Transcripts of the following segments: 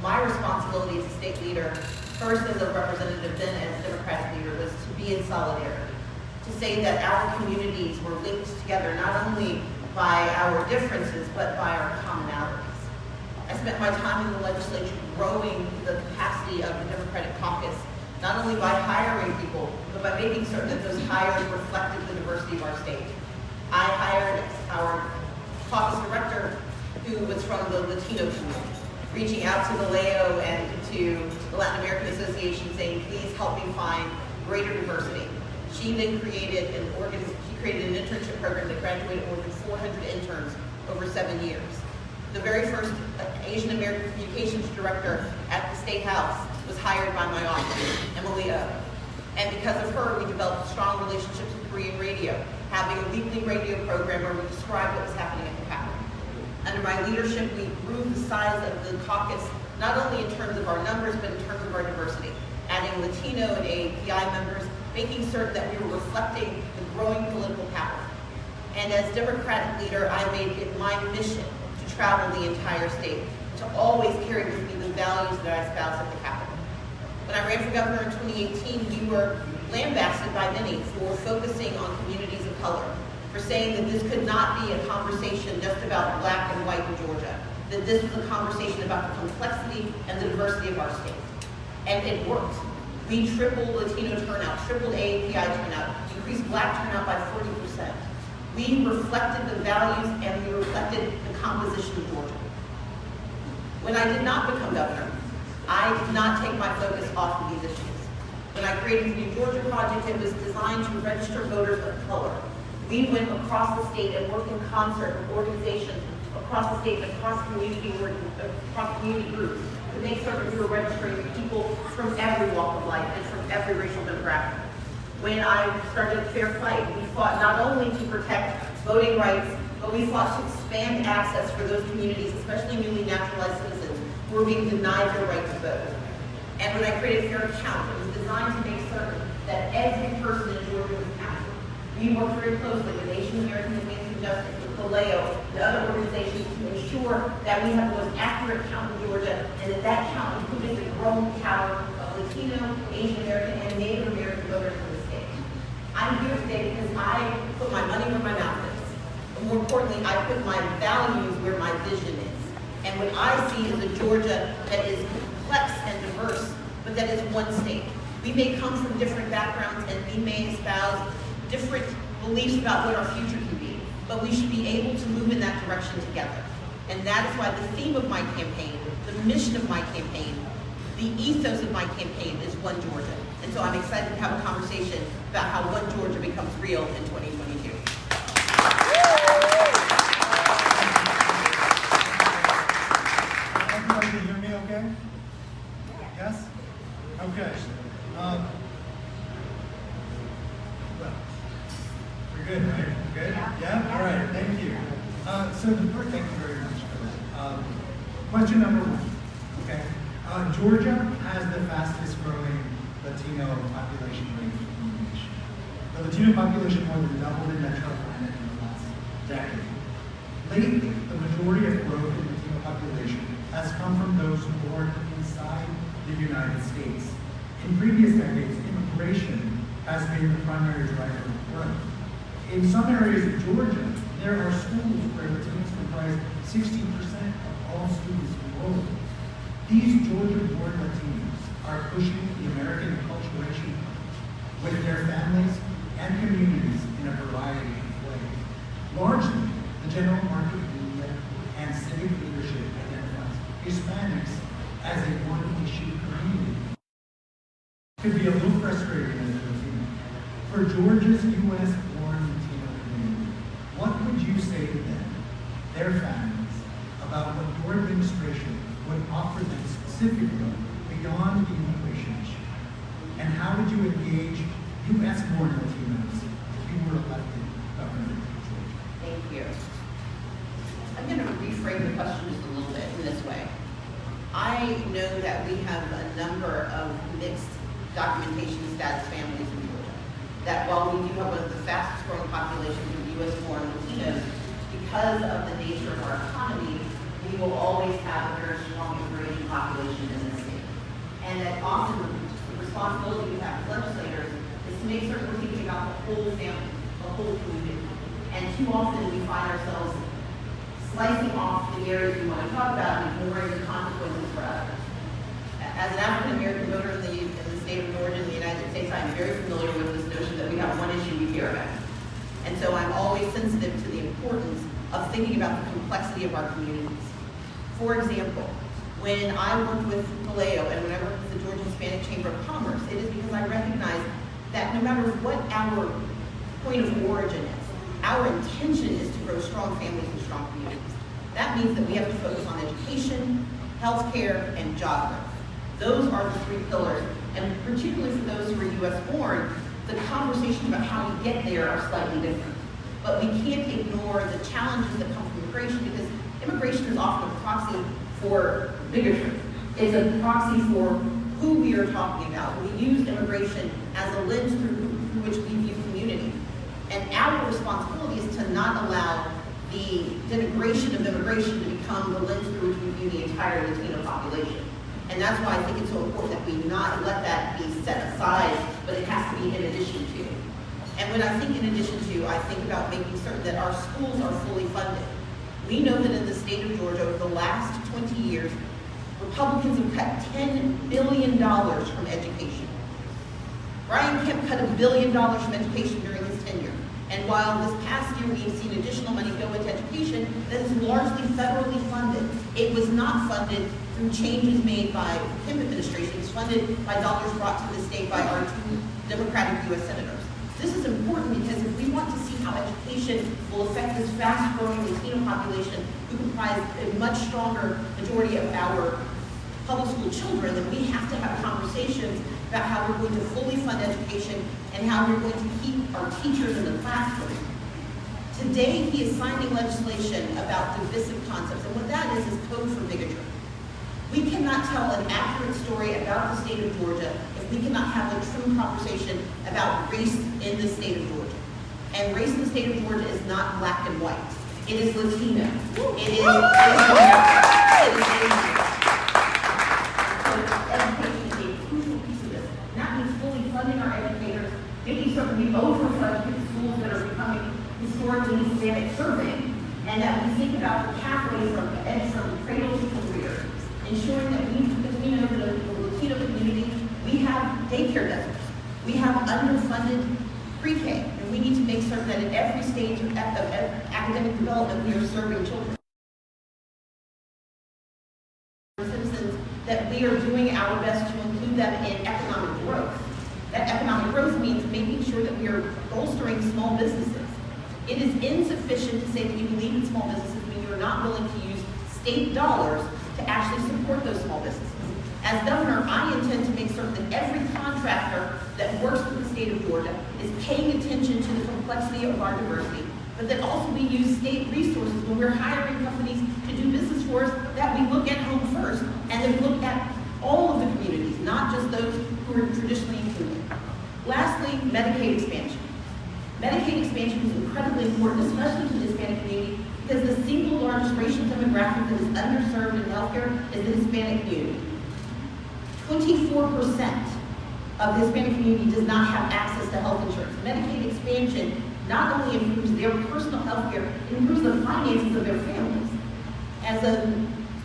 my responsibility as a state leader, first as a representative, then as Democratic leader, was to be in solidarity, to say that our communities were linked together not only by our differences, but by our commonalities. I spent my time in the legislature growing the capacity of the Democratic caucus, not only by hiring people, but by making certain that those hires reflected the diversity of our state. I hired our caucus director, who was from the Latino community, reaching out to the LAO and to the Latin American Association saying, please help me find greater diversity. She then created an internship program that graduated more than 400 interns over 7 years. The very first Asian American communications director at the State House was hired by my office, Emily O. And because of her, we developed strong relationships with Korean radio, having a weekly radio program where we described what was happening at the Capitol. Under my leadership, we grew the size of the caucus, not only in terms of our numbers, but in terms of our diversity, adding Latino and AAPI members, making certain that we were reflecting the growing political power. And as Democratic leader, I made it my mission to travel the entire state, to always carry with me the values that I espouse at the Capitol. When I ran for governor in 2018, we were lambasted by many for focusing on communities of color, for saying that this could not be a conversation just about black and white in Georgia, that this was a conversation about the complexity and the diversity of our state. And it worked. We tripled Latino turnout, tripled AAPI turnout, increased black turnout by 40%. We reflected the values and we reflected the composition of Georgia. When I did not become governor, I did not take my focus off of these issues. When I created the New Georgia Project, it was designed to register voters of color. We went across the state and worked in concert with organizations across the state, across community groups, to make certain we were registering people from every walk of life and from every racial demographic. When I started Fair Fight, we fought not only to protect voting rights, but we fought to expand access for those communities, especially newly naturalized citizens, who were being denied their right to vote. And when I created Fair Count, it was designed to make certain that every person in Georgia was counted. We worked very closely with Asian American Advancing Justice, with the LAO, and other organizations to ensure that we have the most accurate count in Georgia, and that count included the growing power of Latino, Asian American, and Native American voters in the state. I'm here today because I put my money where my mouth is. But more importantly, I put my values where my vision is. And what I see is a Georgia that is complex and diverse, but that is one state. We may come from different backgrounds and we may espouse different beliefs about what our future can be, but we should be able to move in that direction together. And that is why the theme of my campaign, the mission of my campaign, the ethos of my campaign is One Georgia. And so I'm excited to have a conversation about how One Georgia becomes real in 2022. Everybody can hear me okay? Yes? Okay. We're good, right? Good? Yeah? All right, thank you. So the first, thank you very much for that. Question number one, okay? Georgia has the fastest growing Latino population rate in the nation. The Latino population more than doubled in Metro Atlanta in the last decade. Lately, the majority of growth in Latino population has come from those born inside the United States. In previous decades, immigration has been the primary driver of growth. In some areas of Georgia, there are schools where Latinos comprise 60% of all students enrolled. These Georgia-born Latinos are pushing the American acculturation with their families and communities in a variety of ways. Largely, the general market media and civic leadership identifies Hispanics as a one-issue community. It could be a little frustrating as a Latino. For Georgia's U.S.-born Latino community, what would you say to them, their families, about what your administration would offer them specifically beyond the immigration issue? And how would you engage U.S.-born Latinos if you were elected governor of Georgia? Thank you. I'm going to reframe the question just a little bit in this way. I know that we have a number of mixed documentation status families in Georgia. That while we do have one of the fastest growing populations of U.S.-born Latinos, because of the nature of our economy, we will always have a very strong immigration population to make certain we're thinking about the whole family, the whole community. And too often we find ourselves slicing off the areas we want to talk about and ignoring the consequences for others. As an African-American voter in the state of Georgia in the United States, I'm very familiar with this notion that we have one issue we care about. And so I'm always sensitive to the importance of thinking about the complexity of our communities. For example, when I worked with Paleo and when I worked with the Georgia Hispanic Chamber of Commerce, it is because I recognize that no matter what our point of origin is, our intention is to grow strong families and strong communities. That means that we have to focus on education, healthcare, and job growth. Those are the three pillars, and particularly for those who are U.S. born, the conversations about how we get there are slightly different. But we can't ignore the challenges that come from immigration, because immigration is often a proxy for bigotry. It's a proxy for who we are talking about. We use immigration as a lens through which we view community. And our responsibility is to not allow the denigration of immigration to become the lens through which we view the entire Latino population. And that's why I think it's so important that we not let that be set aside, but it has to be in addition to. And when I think in addition to, I think about making certain that our schools are fully funded. We know that in the state of Georgia, over the last 20 years, Republicans have cut $10 billion from education. Brian Kemp cut $1 billion from education during his tenure. And while this past year we've seen additional money go into education, that is largely federally funded. It was not funded through changes made by the Kemp administration. It was funded by dollars brought to the state by our two Democratic U.S. senators. This is important because if we want to see how education will affect this fast-growing Latino population who comprise a much stronger majority of our public school children, then we have to have conversations about how we're going to fully fund education and how we're going to keep our teachers in the classroom. Today, he is signing legislation about divisive concepts, and what that is code for bigotry. We cannot tell an accurate story about the state of Georgia if we cannot have a true conversation about race in the state of Georgia. And race in the state of Georgia is not black and white. It is Latino. It is American. It is Asian. Education is a crucial piece of this. And that means fully funding our educators, making certain we overfund schools that are becoming historically Hispanic serving, and that we think about the pathway from cradle to career, ensuring that because we know that in the Latino community, we have daycare deserts. We have underfunded pre-K, and we need to make certain that at every stage of academic development, we are serving children. Citizens, that we are doing our best to include them in economic growth. That economic growth means making sure that we are bolstering small businesses. It is insufficient to say that you believe in small businesses when you are not willing to use state dollars to actually support those small businesses. As governor, I intend to make certain that every contractor that works with the state of Georgia is paying attention to the complexity of our diversity, but that also we use state resources when we're hiring companies to do business for us, that we look at home first, and then look at all of the communities, not just those who are traditionally included. Lastly, Medicaid expansion. Medicaid expansion is incredibly important, especially to the Hispanic community, because the single largest racial demographic that is underserved in healthcare is the Hispanic community. 24% of the Hispanic community does not have access to health insurance. Medicaid expansion not only improves their personal health care, it improves the finances of their families. As a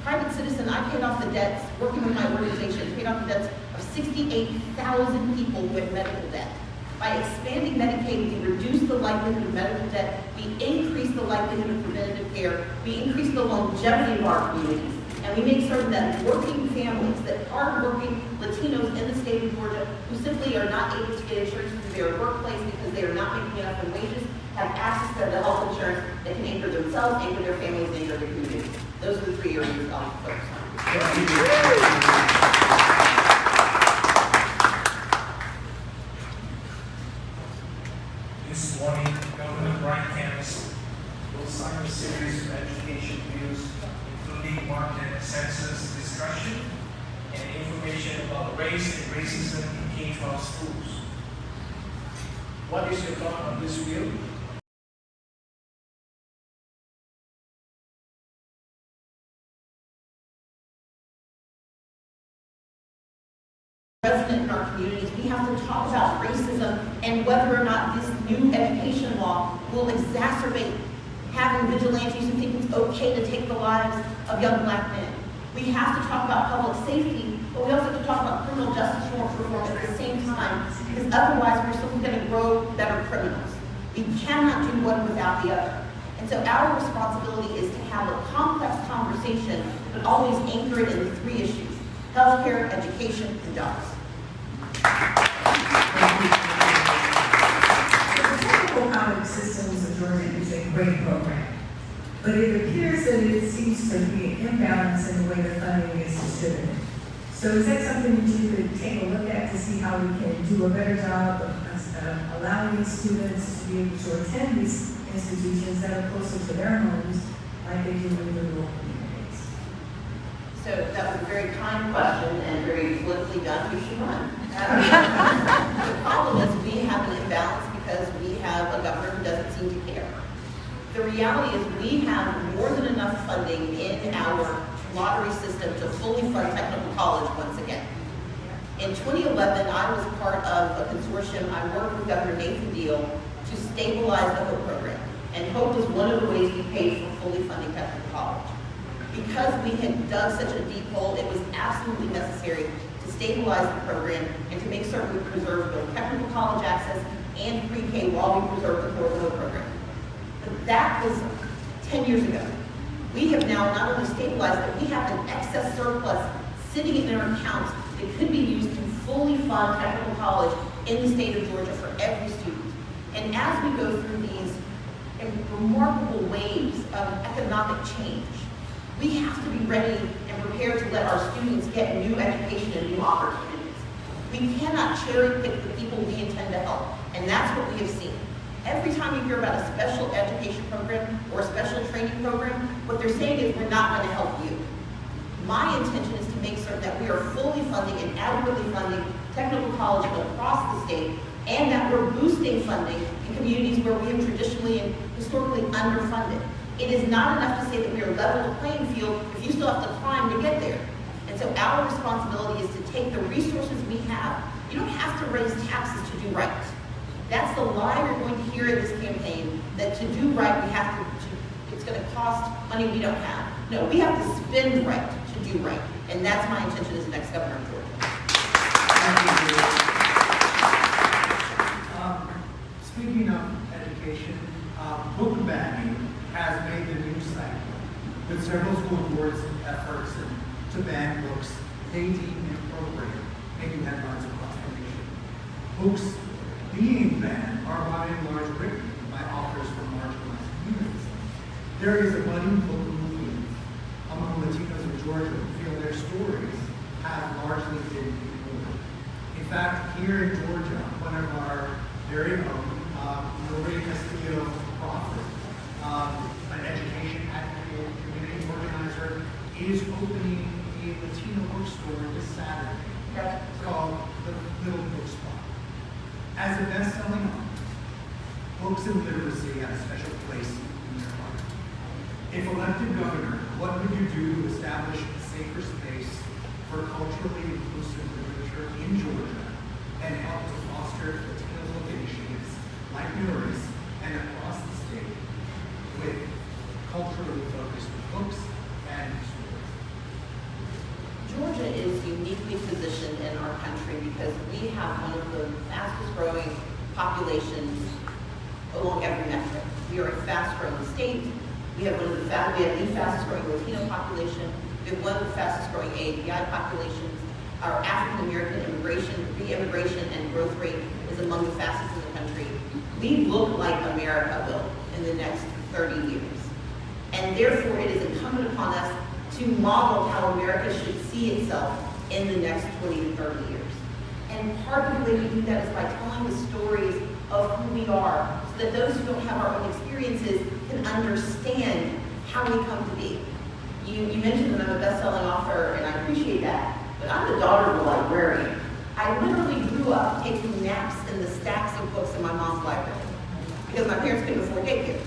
private citizen, I paid off the debts, working with my organization, paid off the debts of 68,000 people with medical debt. By expanding Medicaid, we reduce the likelihood of medical debt, we increase the likelihood of preventative care, we increase the longevity of our communities, and we make certain that working families, that hard-working Latinos in the state of Georgia who simply are not able to get insurance through their workplace because they are not making enough in wages, have access to the health insurance that can anchor themselves, anchor their families, anchor their communities. Those are the 3 areas I'll focus on. This morning, Governor Brian Kemp will sign a series of education bills, including market census discussion and information about race and racism in K-12 schools. What is your thought on this bill? Resident in our communities, we have to talk about racism and and whether or not this new education law will exacerbate having vigilantes who think it's okay to take the lives of young black men. We have to talk about public safety, but we also have to talk about criminal justice reform at the same time, because otherwise we're simply going to grow better criminals. We cannot do one without the other. And so our responsibility is to have a complex conversation, but always anchor it in the three issues: healthcare, education, and jobs. The technical college systems of Georgia is a great program, but it appears that it seems to be an imbalance in the way the funding is distributed. So is that something that you could take a look at to see how we can do a better job of allowing students to be able to attend these institutions that are closer to their homes, like they do in the rural communities? So that was a very kind question and very politically done. We should run. The problem is we have an imbalance because we have a governor who doesn't seem to care. The reality is we have more than enough funding in our lottery system to fully fund technical college once again. In 2011, I was part of a consortium. I worked with Governor Nathan Deal to stabilize the HOPE program. And HOPE was one of the ways we paid for fully funding technical college. Because we had dug such a deep hole, it was absolutely necessary to stabilize the program and to make certain we preserved both technical college access and pre-K while we preserved the core of the HOPE program. But that was 10 years ago. We have now not only stabilized it, we have an excess surplus sitting in our accounts that could be used to fully fund technical college in the state of Georgia for every student. And as we go through these remarkable waves of economic change, we have to be ready and prepared to let our students get new education and new opportunities. We cannot cherry pick the people we intend to help, and that's what we have seen. Every time you hear about a special education program or a special training program, what they're saying is we're not going to help you. My intention is to make certain that we are fully funding and adequately funding technical college across the state, and that we're boosting funding in communities where we have traditionally and historically underfunded. It is not enough to say that we are level the playing field if you still have to climb to get there. And so our responsibility is to take the resources we have. You don't have to raise taxes to do right. That's the lie you're going to hear in this campaign, that to do right, we have to it's going to cost money we don't have. No, we have to spend right to do right. And that's my intention as the next governor of Georgia. Speaking of education, book banning has made the news cycle, with several school boards' efforts to ban books they deem inappropriate, making headlines across the nation. Books being banned are by and large written by authors from marginalized communities. There is a budding book movement among Latinos of Georgia who feel their stories have largely been ignored. In fact, here in Georgia, one of our very own, Maria Castillo Crawford, an education advocate, community organizer, is opening a Latino bookstore this Saturday. It's called the Little Book Spot. As a best-selling author, books and literacy have a special place in your heart. If elected governor, what would you do to establish a safer space for culturally inclusive literature in Georgia and help to foster Latino initiatives like yours and across the state with culturally focused books and stories? Georgia is uniquely positioned in our country because we have one of the fastest growing populations along every metric. We are a fast growing state. We have the fastest growing Latino population. We have one of the fastest growing AAPI populations. Our African American immigration, re-immigration, and growth rate is among the fastest in the country. We look like America will in the next 30 years. And therefore, it is incumbent upon us to model how America should see itself in the next 20 to 30 years. And part of the way we do that is by telling the stories of who we are, so that those who don't have our own experiences can understand how we come to be. You mentioned that I'm a best-selling author, and I appreciate that, but I'm the daughter of a librarian. I literally grew up taking naps in the stacks of books in my mom's library because my parents couldn't afford daycare.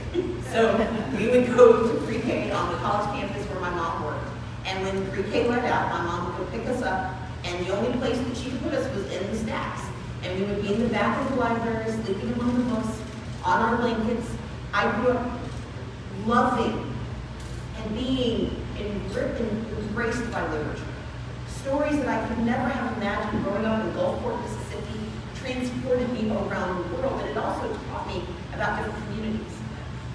So we would go to pre-K on the college campus where my mom worked. And when pre-K let out, my mom would go pick us up, and the only place that she could put us was in the stacks. And we would be in the back of the library, sleeping among the books, on our blankets. I grew up loving and being embraced by literature. Stories that I could never have imagined growing up in Gulfport, Mississippi, transported me around the world, and it also taught me about different communities.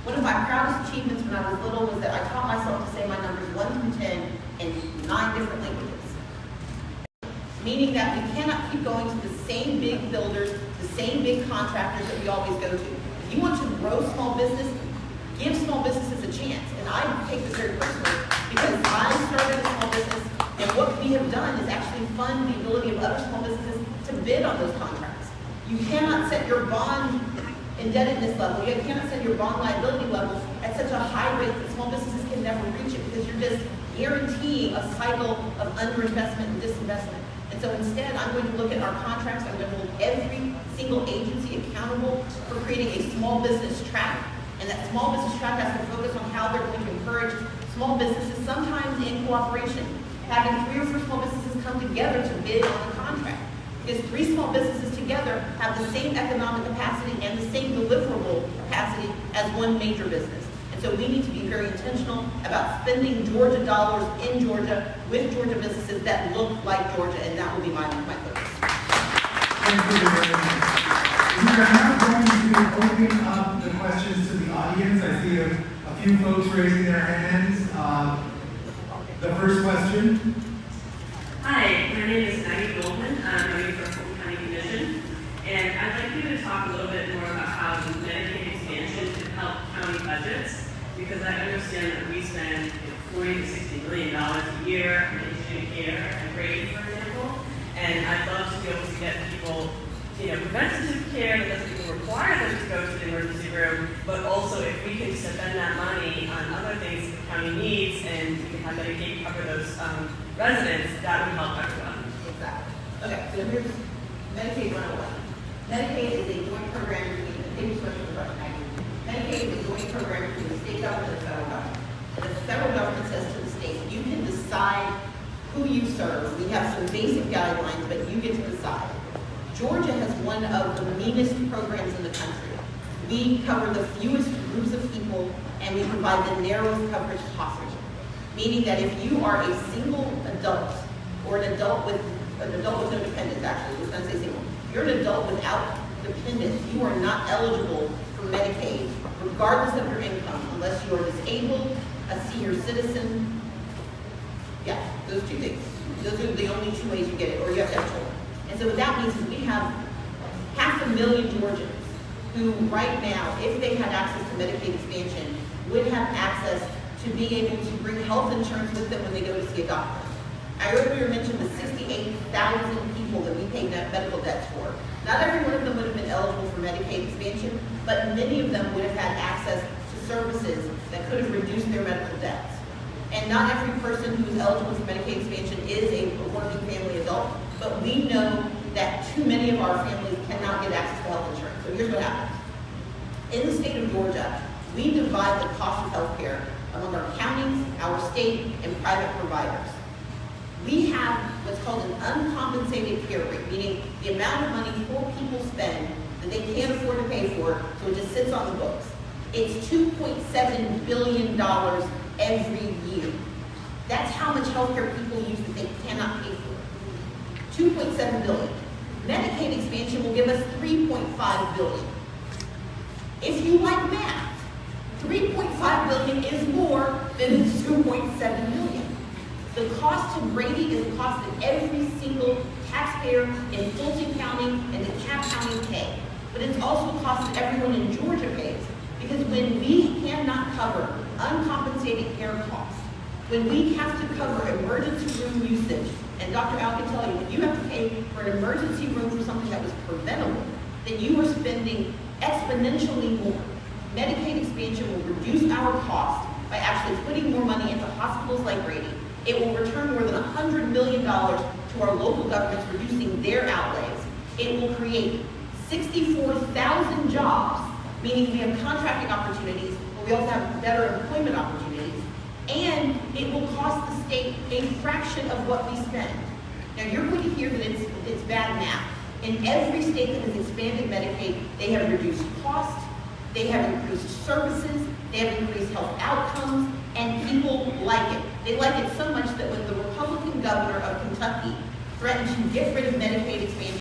One of my proudest achievements when I was little was that I taught myself to say my numbers 1 through 10 in 9 different languages. Meaning that we cannot keep going to the same big builders, the same big contractors that we always go to. If you want to grow small business, give small businesses a chance. And I take this very personally because I started a small business, and what we have done is actually fund the ability of other small businesses to bid on those contracts. You cannot set your bond indebtedness level, you cannot set your bond liability level at such a high rate that small businesses can never reach it because you're just guaranteeing a cycle of underinvestment and disinvestment. And so instead, I'm going to look at our contracts, I'm going to hold every single agency accountable for creating a small business track. And that small business track has to focus on how they're going to encourage small businesses, sometimes in cooperation, having 3 or 4 small businesses come together to bid on a contract. Because 3 small businesses together have the same economic capacity and the same deliverable capacity as one major business. And so we need to be very intentional about spending Georgia dollars in Georgia with Georgia businesses that look like Georgia, and that will be my focus. Thank you very much. We are now going to open up the questions to the audience. I see a few folks raising their hands. The first question. Hi, my name is Maggie Goldman. I'm running for Fulton County Commission, and I'd like you to talk a little bit more about how the Medicaid expansion can help county budgets, because I understand that we spend $40 to $60 million a year on indigent care and Brady, for example, and I'd love to be able to get people, preventative care that doesn't even require them to go to the emergency room, but also if we can spend that money on other things the county needs and we can have Medicaid cover those residents, that would help everyone. Exactly. Okay, so here's Medicaid 101. Medicaid is a joint program between Medicaid is a joint program between the state government and the federal government. And the federal government says to the state, you can decide who you serve. We have some basic guidelines, but you get to decide. Georgia has one of the meanest programs in the country. We cover the fewest groups of people, and we provide the narrowest coverage possible. Meaning that if you are a single adult, or an adult with no dependents, actually, we're going to say single. You're an adult without dependents. You are not eligible for Medicaid, regardless of your income, unless you are disabled, a senior citizen. Yeah, those 2 things. Those are the only 2 ways you get it, or you have to have children. And so what that means is we have 500,000 Georgians who right now, if they had access to Medicaid expansion, would have access to being able to bring health insurance with them when they go to see a doctor. I earlier mentioned the 68,000 people that we pay medical debts for. Not every one of them would have been eligible for Medicaid expansion, but many of them would have had access to services that could have reduced their medical debts. And not every person who is eligible for Medicaid expansion is a working family adult, but we know that too many of our families cannot get access to health insurance. So here's what happens. In the state of Georgia, we divide the cost of health care among our counties, our state, and private providers. We have what's called an uncompensated care rate, meaning the amount of money poor people spend that they can't afford to pay for, so it just sits on the books. It's $2.7 billion every year. That's how much healthcare people use that they cannot pay for. $2.7 billion. Medicaid expansion will give us $3.5 billion. If you like math, $3.5 billion is more than $2.7 billion. The cost to Brady is the cost that every single taxpayer in Fulton County and DeKalb County pay. But it's also a cost that everyone in Georgia pays. Because when we cannot cover uncompensated care costs, when we have to cover emergency room usage, and Dr. Al can tell you, when you have to pay for an emergency room for something that was preventable, then you are spending exponentially more. Medicaid expansion will reduce our cost by actually putting more money into hospitals like Brady. It will return more than $100 million to our local governments, reducing their outlays. It will create 64,000 jobs, meaning we have contracting opportunities, but we also have better employment opportunities, and it will cost the state a fraction of what we spend. Now you're going to hear that it's bad math, In every state that has expanded Medicaid, they have reduced costs, they have increased services, they have increased health outcomes, and people like it. They like it so much that when the Republican governor of Kentucky threatened to get rid of Medicaid expansion